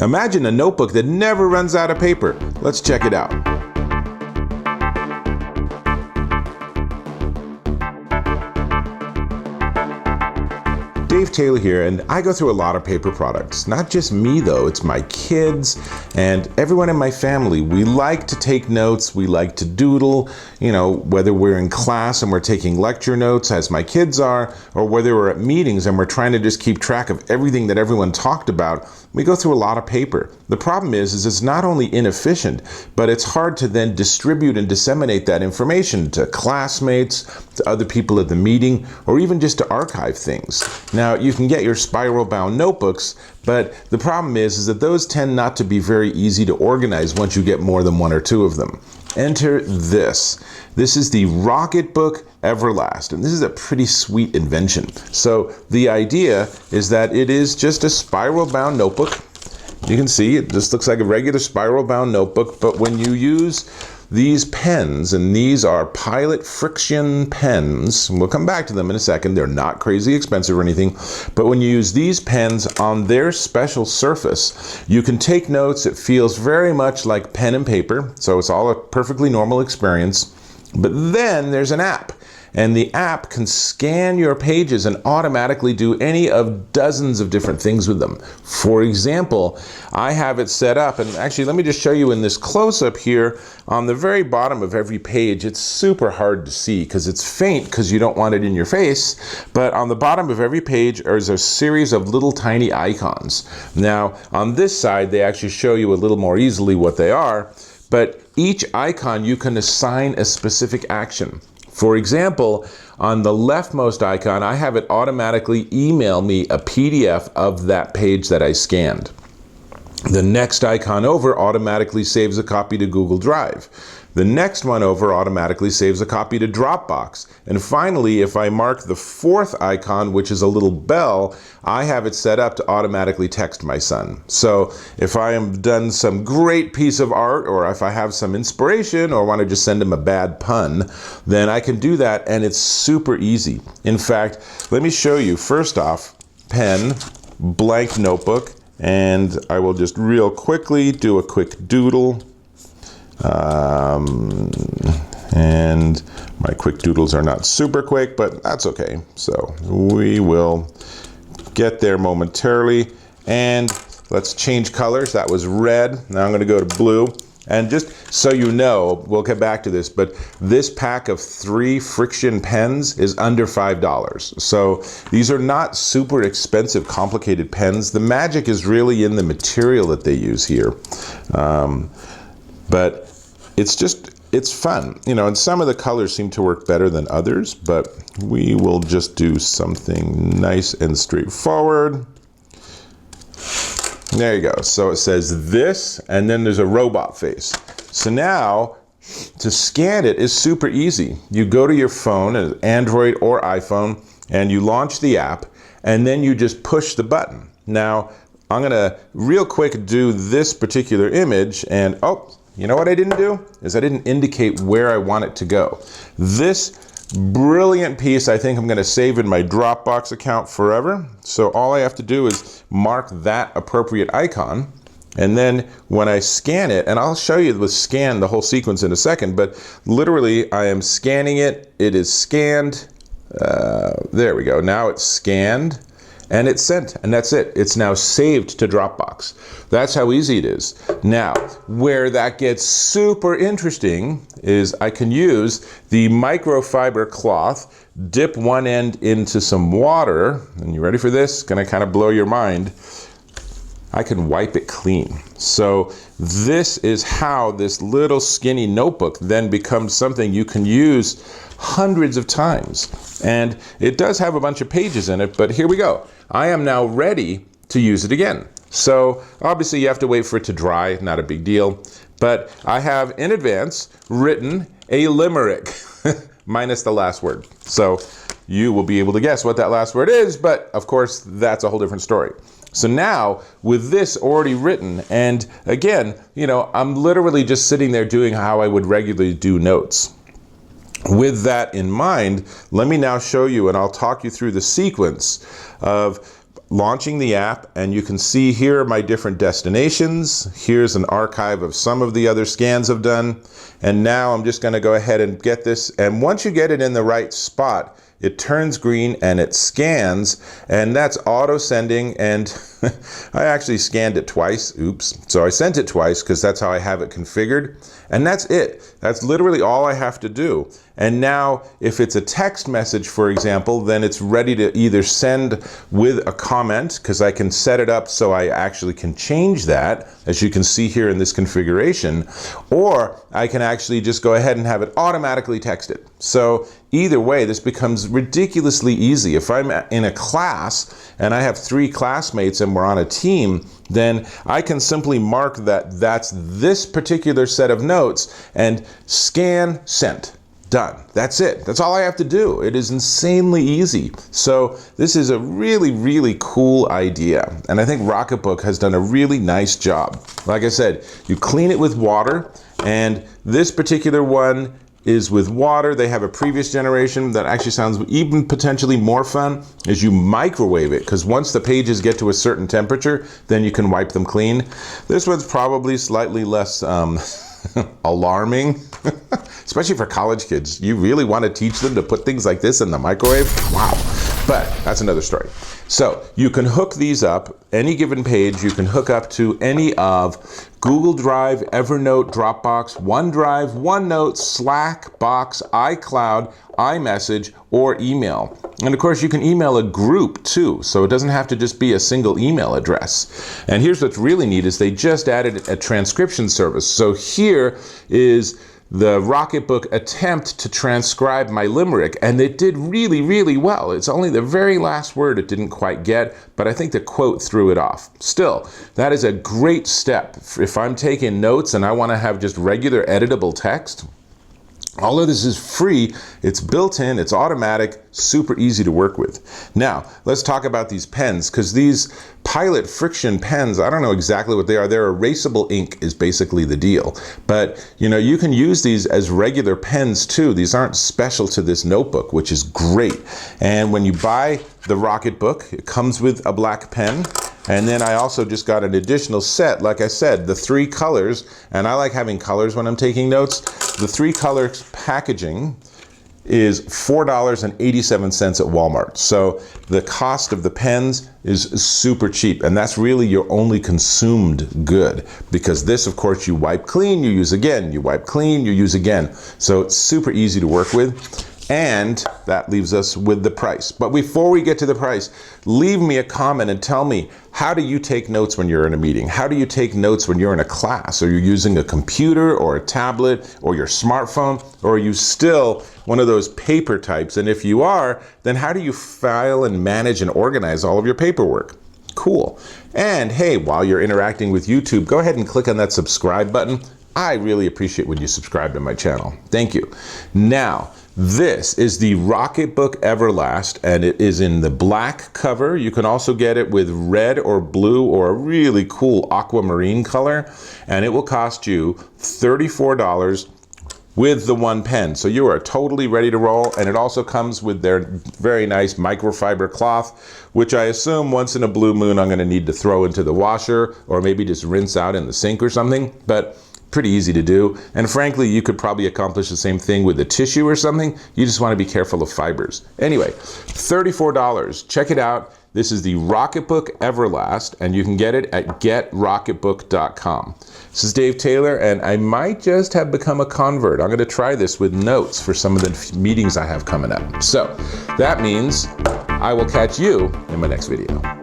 Imagine a notebook that never runs out of paper. Let's check it out. Dave Taylor here, and I go through a lot of paper products. Not just me though, it's my kids and everyone in my family. We like to take notes, we like to doodle, whether we're in class and we're taking lecture notes as my kids are, or whether we're at meetings and we're trying to just keep track of everything that everyone talked about. We go through a lot of paper. The problem is it's not only inefficient, but it's hard to then distribute and disseminate that information to classmates, to other people at the meeting, or even just to archive things. Now, you can get your spiral-bound notebooks, but the problem is that those tend not to be very easy to organize once you get more than one or two of them. Enter this. This is the Rocketbook Everlast, and this is a pretty sweet invention. So the idea is that it is just a spiral-bound notebook. You can see it just looks like a regular spiral-bound notebook, but when you use these pens, and these are Pilot friction pens, and we'll come back to them in a second, they're not crazy expensive or anything, but when you use these pens on their special surface, you can take notes. It feels very much like pen and paper, so it's all a perfectly normal experience. But then there's an app, and the app can scan your pages and automatically do any of dozens of different things with them. For example, I have it set up, and actually let me just show you in this close-up here, on the very bottom of every page. It's super hard to see because it's faint because you don't want it in your face, but on the bottom of every page is a series of little tiny icons. Now, on this side, they actually show you a little more easily what they are, but each icon you can assign a specific action. For example, on the leftmost icon, I have it automatically email me a PDF of that page that I scanned. The next icon over automatically saves a copy to Google Drive. The next one over automatically saves a copy to Dropbox. And finally, if I mark the fourth icon, which is a little bell, I have it set up to automatically text my son. So if I have done some great piece of art, or if I have some inspiration, or want to just send him a bad pun, then I can do that, and it's super easy. In fact, let me show you. First off, pen, blank notebook, and I will just real quickly do a quick doodle. And my quick doodles are not super quick, but that's okay. So we will get there momentarily. And let's change colors. That was red. Now I'm going to go to blue. And just so you know, we'll get back to this, but this pack of 3 friction pens is under $5. So these are not super expensive, complicated pens. The magic is really in the material that they use here. But it's fun, and some of the colors seem to work better than others, but we will just do something nice and straightforward. There you go. So it says this, and then there's a robot face. So now to scan it is super easy. You go to your phone, Android or iPhone, and you launch the app, and then you just push the button. Now, I'm going to real quick do this particular image, and you know what I didn't do? Is I didn't indicate where I want it to go. This brilliant piece, I think I'm going to save in my Dropbox account forever. So all I have to do is mark that appropriate icon. And then when I scan it, and I'll show you with scan the whole sequence in a second, but literally I am scanning it. It is scanned. There we go. Now it's scanned. And it's sent, and that's it. It's now saved to Dropbox. That's how easy it is. Now, where that gets super interesting is I can use the microfiber cloth, dip one end into some water, and you ready for this? Gonna kind of blow your mind. I can wipe it clean. So this is how this little skinny notebook then becomes something you can use hundreds of times. And it does have a bunch of pages in it, but here we go. I am now ready to use it again. So obviously you have to wait for it to dry, not a big deal. But I have in advance written a limerick, minus the last word. So you will be able to guess what that last word is, but of course that's a whole different story. So now, with this already written, and again, I'm literally just sitting there doing how I would regularly do notes. With that in mind, let me now show you, and I'll talk you through the sequence of launching the app, and you can see here are my different destinations. Here's an archive of some of the other scans I've done. And now I'm just going to go ahead and get this. And once you get it in the right spot, it turns green and it scans, and that's auto sending. And I actually scanned it twice. Oops. So I sent it twice because that's how I have it configured. And that's it. That's literally all I have to do. And now if it's a text message, for example, then it's ready to either send with a comment, because I can set it up so I actually can change that, as you can see here in this configuration, or I can actually just go ahead and have it automatically texted. So either way, this becomes ridiculously easy. If I'm in a class and I have 3 classmates and we're on a team, then I can simply mark that that's this particular set of notes and scan, sent. Done. That's it. That's all I have to do. It is insanely easy. So this is a really, really cool idea. And I think Rocketbook has done a really nice job. Like I said, you clean it with water, and this particular one is with water. They have a previous generation that actually sounds even potentially more fun, is you microwave it, because once the pages get to a certain temperature, then you can wipe them clean. This one's probably slightly less alarming, especially for college kids. You really want to teach them to put things like this in the microwave? Wow. But that's another story. So you can hook these up, any given page, you can hook up to any of Google Drive, Evernote, Dropbox, OneDrive, OneNote, Slack, Box, iCloud, iMessage, or email. And of course, you can email a group too, so it doesn't have to just be a single email address. And here's what's really neat is they just added a transcription service. So here is the Rocketbook attempt to transcribe my limerick, and it did really, really well. It's only the very last word it didn't quite get, but I think the quote threw it off. Still, that is a great step. If I'm taking notes and I want to have just regular editable text, all of this is free, it's built in, it's automatic, super easy to work with. Now, let's talk about these pens, because these Pilot friction pens, I don't know exactly what they are. They're erasable ink is basically the deal. But, you know, you can use these as regular pens too. These aren't special to this notebook, which is great. And when you buy the Rocketbook, it comes with a black pen. And then I also just got an additional set, like I said, the 3 colors, and I like having colors when I'm taking notes. The 3 colors packaging is $4.87 at Walmart. So the cost of the pens is super cheap, and that's really your only consumed good, because this, of course, you wipe clean, you use again, you wipe clean, you use again. So it's super easy to work with. And that leaves us with the price. But before we get to the price, leave me a comment and tell me, how do you take notes when you're in a meeting? How do you take notes when you're in a class? Are you using a computer or a tablet or your smartphone? Or are you still one of those paper types? And if you are, then how do you file and manage and organize all of your paperwork? Cool. And hey, while you're interacting with YouTube, go ahead and click on that subscribe button. I really appreciate when you subscribe to my channel. Thank you. Now, this is the Rocketbook Everlast, and it is in the black cover. You can also get it with red or blue or a really cool aquamarine color, and it will cost you $34 with the 1 pen. So you are totally ready to roll, and it also comes with their very nice microfiber cloth, which I assume once in a blue moon I'm going to need to throw into the washer or maybe just rinse out in the sink or something. But pretty easy to do, and frankly you could probably accomplish the same thing with a tissue or something. You just want to be careful of fibers. Anyway, $34. Check it out. This is the Rocketbook Everlast, and you can get it at getrocketbook.com. This is Dave Taylor, and I might just have become a convert. I'm going to try this with notes for some of the meetings I have coming up. So that means I will catch you in my next video.